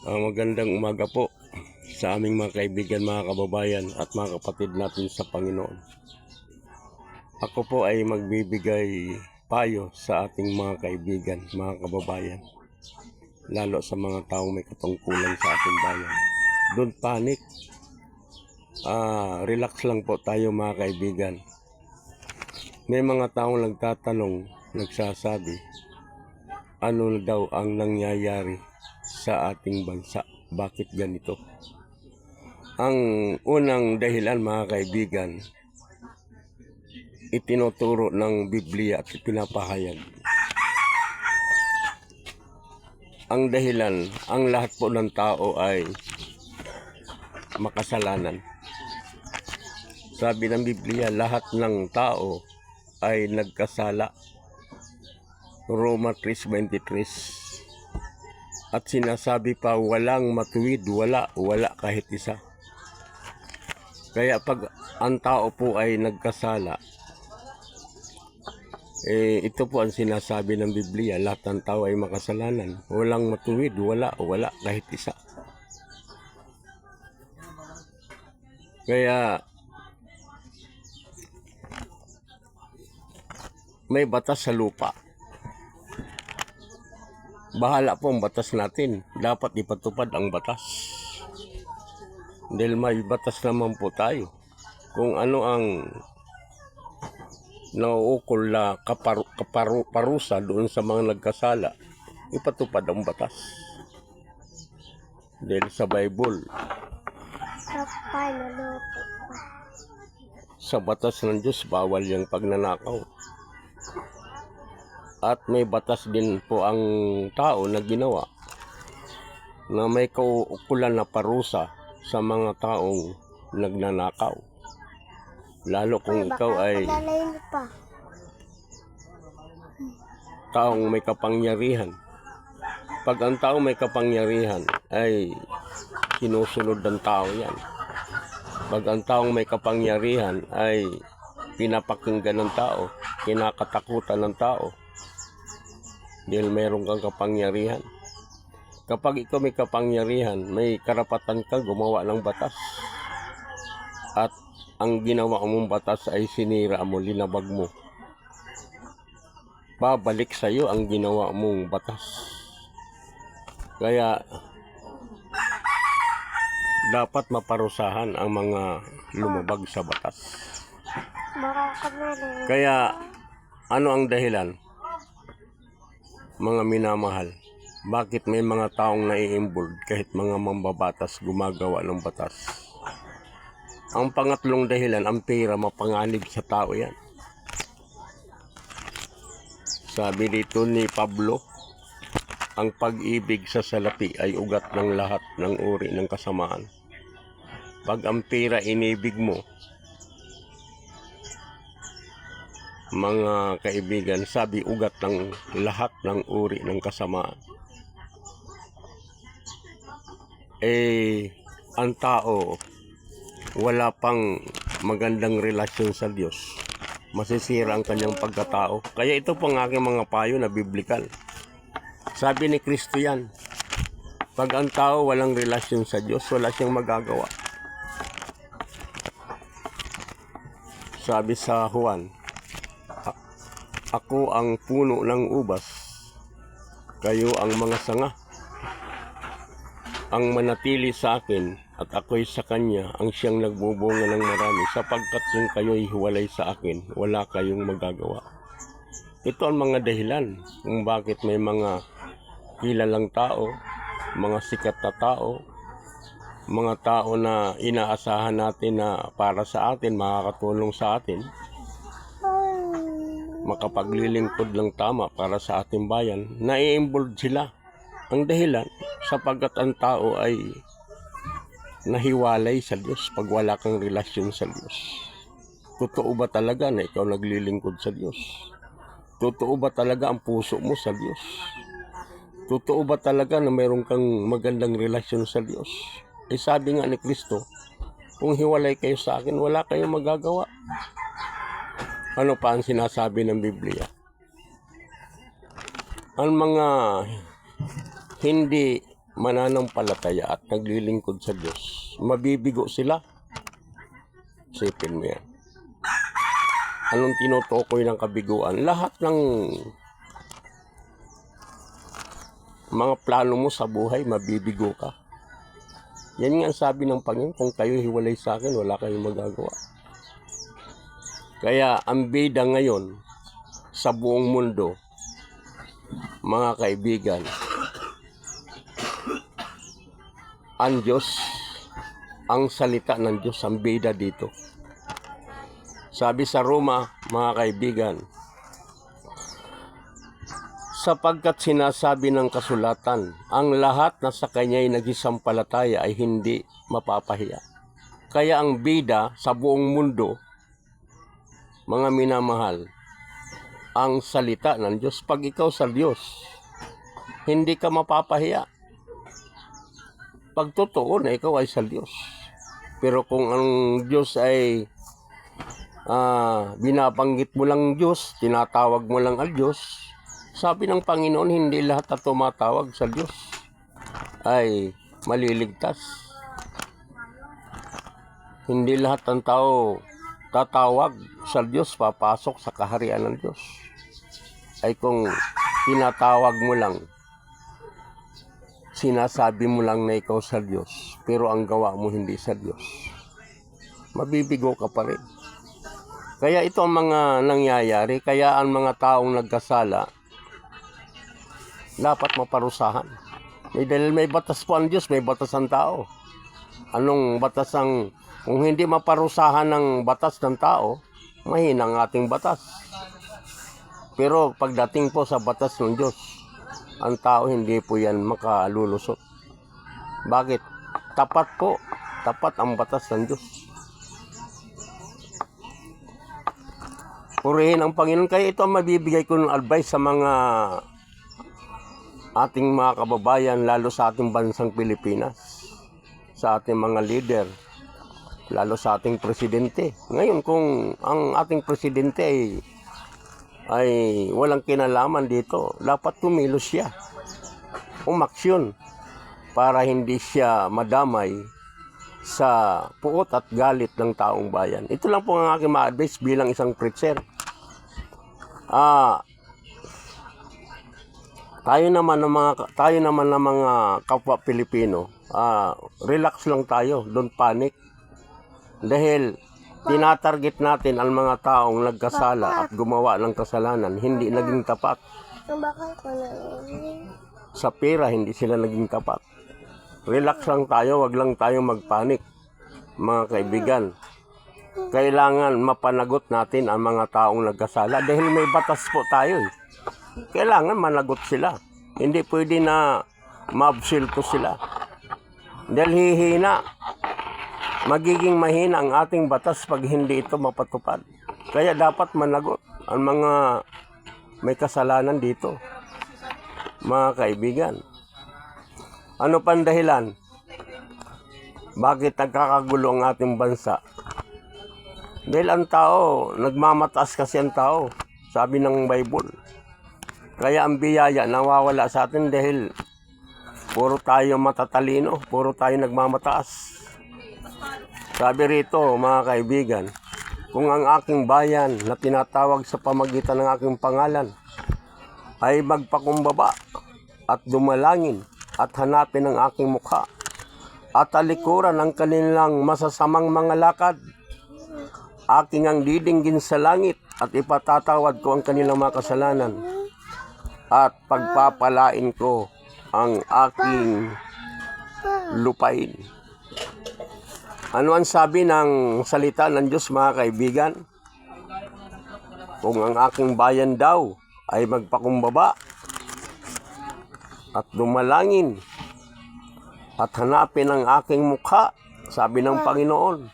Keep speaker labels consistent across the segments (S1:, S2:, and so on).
S1: Magandang umaga po sa aming mga kaibigan, mga kababayan at mga kapatid natin sa Panginoon. Ako po ay magbibigay payo sa ating mga kaibigan, mga kababayan, lalo sa mga taong may katungkulan sa ating bayan. Don't panic. Relax lang po tayo, mga kaibigan. May mga taong nagsasabi, ano daw ang nangyayari sa ating bansa? Bakit ganito? Ang unang dahilan, mga kaibigan, itinuturo ng Biblia at ipinapahayag. Ang dahilan, ang lahat po ng tao ay makasalanan. Sabi ng Biblia, lahat ng tao ay nagkasala. Roma 3:23. At sinasabi pa, walang matuwid, wala kahit isa. Kaya pag ang tao po ay nagkasala, ito po ang sinasabi ng Biblia, lahat ng tao ay makasalanan. Walang matuwid, wala kahit isa. Kaya may batas sa lupa. Bahala po ang batas natin. Dapat ipatupad ang batas. Dahil may batas naman po tayo. Kung ano ang nauukol na parusa doon sa mga nagkasala, ipatupad ang batas. Dahil sa Bible, sa batas ng Diyos, bawal yung pagnanakaw. At may batas din po ang tao na ginawa na may kauukulan na parusa sa mga taong nagnanakaw. Lalo kung ikaw ay taong may kapangyarihan. Pag ang taong may kapangyarihan ay sinusunod ng tao yan. Pag ang taong may kapangyarihan ay pinapakinggan ng tao, kinakatakutan ng tao. Dahil mayroon kang kapangyarihan. Kapag ikaw may kapangyarihan, may karapatan ka gumawa ng batas. At ang ginawa mong batas ay sinira mo, linabag mo. Babalik sa iyo ang ginawa mong batas. Kaya dapat maparusahan ang mga lumabag sa batas. Kaya ano ang dahilan? Mga minamahal, bakit may mga taong nai-involved kahit mga mambabatas gumagawa ng batas? Ang pangatlong dahilan, ang pera, mapanganib sa tao yan. Sabi dito ni Pablo, ang pag-ibig sa salapi ay ugat ng lahat ng uri ng kasamaan. Pag ang pera inibig mo, mga kaibigan, sabi ugat ng lahat ng uri ng kasamaan. Ang tao wala pang magandang relasyon sa Diyos, masisira ang kanyang pagkatao. Kaya ito po ang aking mga payo na biblikal. Sabi ni Kristo yan, pag ang tao walang relasyon sa Diyos, wala siyang magagawa. Sabi sa Juan, ako ang puno ng ubas, kayo ang mga sanga. Ang manatili sa akin at ako'y sa kanya, ang siyang nagbubunga ng marami, sapagkat kung kayo'y hiwalay sa akin, wala kayong magagawa. Ito ang mga dahilan kung bakit may mga kilalang tao, mga sikat na tao, mga tao na inaasahan natin na para sa atin, makakatulong sa atin, makapaglilingkod ng tama para sa ating bayan, nai-involved sila. Ang dahilan, sapagkat ang tao ay nahiwalay sa Diyos pag wala kang relasyon sa Diyos. Totoo ba talaga na ikaw naglilingkod sa Diyos? Totoo ba talaga ang puso mo sa Diyos? Totoo ba talaga na mayroon kang magandang relasyon sa Diyos? Sabi nga ni Kristo, kung hiwalay kayo sa akin, wala kayong magagawa. Ano pa ang sinasabi ng Biblia? Ang mga hindi mananampalataya at naglilingkod sa Diyos, mabibigo sila. Isipin mo yan. Anong tinutukoy ng kabiguan? Lahat ng mga plano mo sa buhay, mabibigo ka. Yan nga ang sabi ng Panginoon, kung kayo hiwalay sa akin, wala kayong magagawa. Kaya ang bida ngayon sa buong mundo, mga kaibigan, ang Diyos, ang salita ng Diyos, ang bida dito. Sabi sa Roma, mga kaibigan, sapagkat sinasabi ng kasulatan, ang lahat na sa kanya'y nagisampalataya ay hindi mapapahiya. Kaya ang bida sa buong mundo, mga minamahal, ang salita ng Diyos. Pag ikaw sa Diyos, hindi ka mapapahiya. Pag totoo na ikaw ay sa Diyos. Pero kung ang Diyos ay binabanggit mo lang Diyos, tinatawag mo lang ang Diyos, sabi ng Panginoon, hindi lahat na tumatawag sa Diyos ay maliligtas. Hindi lahat ng tao tatawag sa Diyos, papasok sa kaharian ng Diyos. Ay kung tinatawag mo lang, sinasabi mo lang na ikaw sa Diyos, pero ang gawa mo hindi sa Diyos, mabibigo ka pa rin. Kaya ito ang mga nangyayari, kaya ang mga taong nagkasala, dapat maparusahan. Dahil may batas po ang Diyos, may batas ang tao. Anong batas ang, kung hindi maparusahan ng batas ng tao, mahina ang ating batas. Pero pagdating po sa batas ng Diyos, ang tao hindi po yan makalulusot. Bakit? Tapat po, tapat ang batas ng Diyos. Purihin ang Panginoon. Kaya ito ang mabibigay ko ng advice sa mga ating mga kababayan, lalo sa ating bansang Pilipinas, sa ating mga leader, lalo sa ating presidente. Ngayon, kung ang ating presidente ay walang kinalaman dito, dapat tumilos siya, umaksyon, para hindi siya madamay sa puot at galit ng taong bayan. Ito lang po ang aking ma-advise bilang isang preacher. Tayo naman ng mga kapwa Pilipino, relax lang tayo, don't panic. Dahil tinatarget natin ang mga taong nagkasala at gumawa ng kasalanan, hindi naging tapat. Sa pera, hindi sila naging tapat. Relax lang tayo, wag lang tayo magpanik, mga kaibigan. Kailangan mapanagot natin ang mga taong nagkasala dahil may batas po tayo. Kailangan managot sila. Hindi pwede na mabsilto sila. Dahil hihina, magiging mahina ang ating batas pag hindi ito mapatupad. Kaya dapat managot ang mga may kasalanan dito, mga kaibigan. Ano pang dahilan? Bakit nagkakagulo ang ating bansa? Dahil ang tao, nagmamataas kasi ang tao, sabi ng Bible. Kaya ang biyaya nawawala sa atin dahil puro tayo matatalino, puro tayo nagmamataas. Sabi rito, mga kaibigan, kung ang aking bayan na tinatawag sa pamagitan ng aking pangalan ay magpakumbaba at dumalangin at hanapin ang aking mukha at talikuran ang kanilang masasamang mga lakad, aking ang didinggin sa langit at ipatatawad ko ang kanilang mga kasalanan at pagpapalain ko ang aking lupain. Ano ang sabi ng salita ng Diyos, mga kaibigan? Kung ang aking bayan daw ay magpakumbaba at dumalangin at hanapin ang aking mukha, sabi ng Panginoon,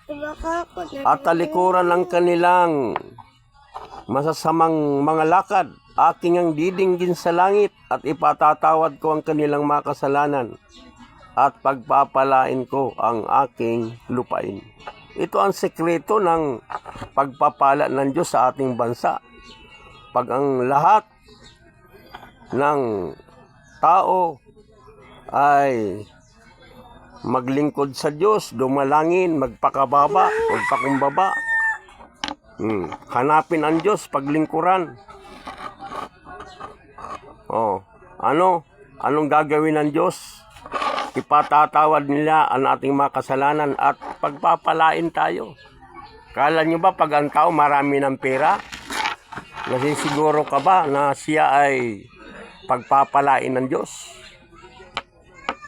S1: at talikuran ang kanilang masasamang mga lakad, aking ang didinggin sa langit at ipatatawad ko ang kanilang mga kasalanan at pagpapalain ko ang aking lupain. Ito ang sekreto ng pagpapala ng Diyos sa ating bansa. Pag ang lahat ng tao ay maglingkod sa Diyos, dumalangin, magpakababa, magpakumbaba. Hanapin ang Diyos, paglingkuran. Anong gagawin ng Diyos? Ipatatawad nila ang ating mga kasalanan at pagpapalain tayo. Kala nyo ba pag ang tao marami ng pera, nasisiguro ka ba na siya ay pagpapalain ng Diyos?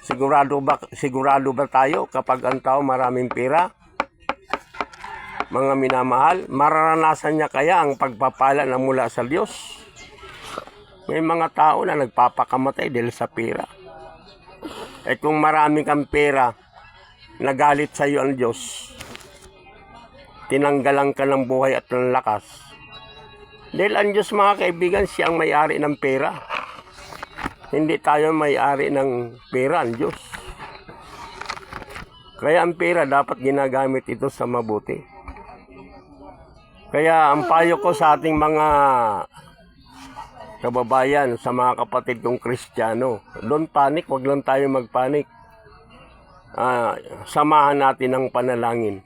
S1: Sigurado ba tayo kapag ang tao maraming pera? Mga minamahal, mararanasan niya kaya ang pagpapala na mula sa Diyos? May mga tao na nagpapakamatay dahil sa pera. Kung marami kang pera, nagalit sa iyo ang Diyos, tinanggalan ka ng buhay at ng lakas. Dahil ang Diyos, mga kaibigan, siya ang may-ari ng pera. Hindi tayo may-ari ng pera, ang Diyos. Kaya ang pera dapat ginagamit ito sa mabuti. Kaya ang payo ko sa ating mga kababayan, sa mga kapatid kong Kristiyano, don't panic, wag lang tayo magpanik. Samahan natin ang panalangin.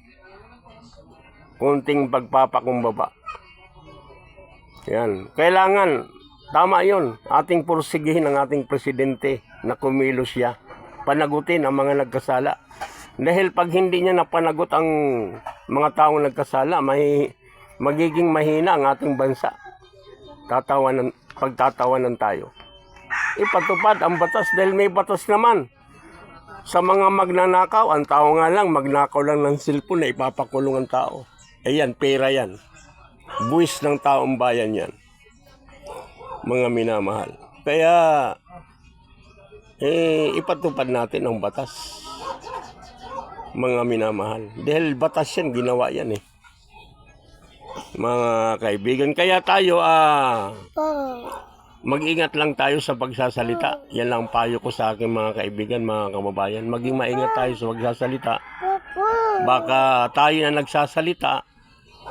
S1: Kunting pagpapakumbaba. Yan. Kailangan, tama yun, ating pursigihin ang ating presidente na kumilos siya. Panagutin ang mga nagkasala. Dahil pag hindi niya napanagot ang mga taong nagkasala, magiging mahina ang ating bansa. Pagtatawanan tayo. Ipatupad ang batas dahil may batas naman. Sa mga magnanakaw, ang tao nga lang, magnakaw lang ng cellphone na ipapakulong ang tao. Ayan, pera yan. Buwis ng taong bayan yan. Mga minamahal. Kaya, ipatupad natin ang batas. Mga minamahal. Dahil batas yan, ginawa yan eh. Mga kaibigan, kaya tayo mag-ingat lang tayo sa pagsasalita. Yan lang payo ko sa aking mga kaibigan, mga kababayan. Maging maingat tayo sa pagsasalita. Baka tayo na nagsasalita,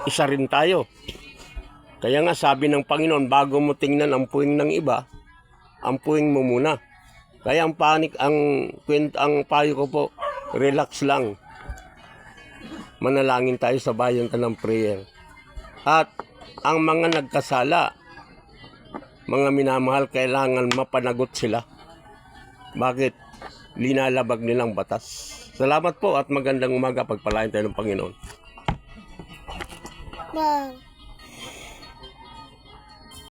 S1: isa rin tayo. Kaya nga sabi ng Panginoon, bago mo tingnan ang puwing ng iba, ang puwing mo muna. Kaya ang payo ko po, relax lang. Manalangin tayo sa bayan ka ng prayer. At ang mga nagkasala, mga minamahal, kailangan mapanagot sila. Bakit? Linalabag nilang batas. Salamat po at magandang umaga. Pagpalain tayo ng Panginoon.